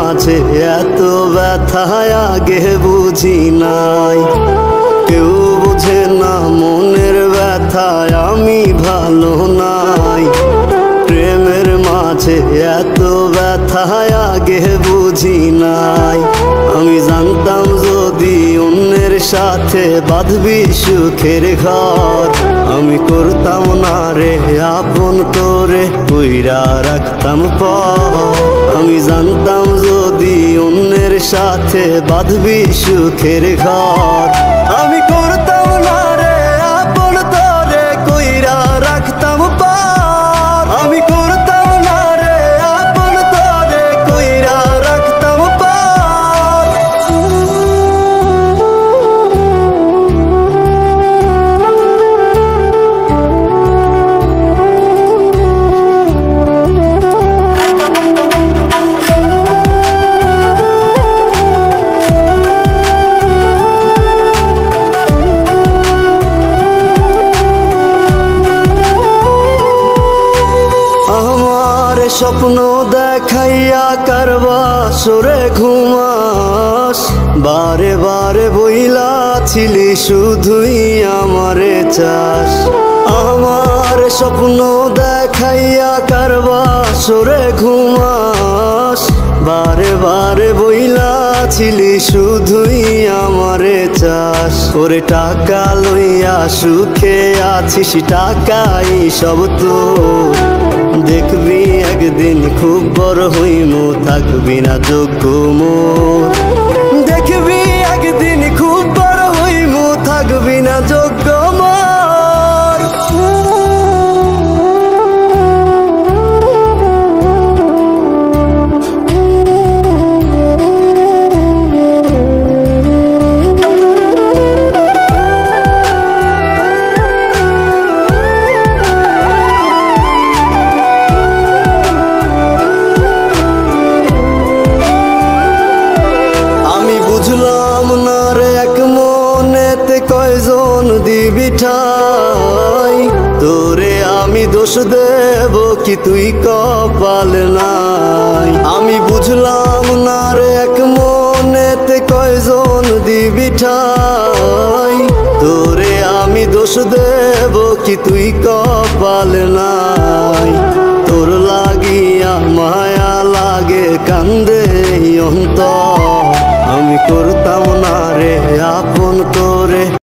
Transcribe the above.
মাঝে এত ব্যথা আগে বুঝি নাই। কেউ বোঝে না মনের ব্যথায় আমি ভালো নাই। প্রেমের মাঝে এত ব্যথা আগে বুঝি নাই। আমি জানতাম যদি অন্যের সাথে বাঁধবি সুখের ঘর, আমি করতাম না রে আপন তোরে কইরা রাখতাম পর। আমি জানতাম যদি অন্যের সাথে বাঁধবি সুখের ঘর, আমি করতাম না রে আপন তোরে কইরা রাখতাম পর। আমি করতাম না রে আপন তোরে কইরা রাখতাম পর। স্বপ্ন দেখাইয়া কারবা সরে ঘুমাস, বারে বারে বইলা ছিলি শুধুই আমারে চাস। আমার স্বপ্ন দেখাইয়া কারবা সরে ঘুমাস, বারে বারে বইলা ছিলি শুধুই আমারে চাস। ওরে টাকা লইয়া সুখে আছিস, টাকাই সব তো দেখবি একদিন খুব বড় হইমু, থাকবি না যোগ্য মোর। দেখবি একদিন খুব বড় হইমু, থাকবি না যোগ্য মোর। বুঝলাম না রে এক মনেতে কয়জন দিবি ঠাই, তোরে আমি দোষ দেব কি তুই কপাল নাই। আমি বুঝলাম না রে এক মনেতে কয়জন দিবি ঠাই, তোরে আমি দোষ দেব কি তুই কপাল নাই। তোর লাগিয়া মায়া লাগে কান্দে অন্তর, আমি করতাম না রে আপন তোরে।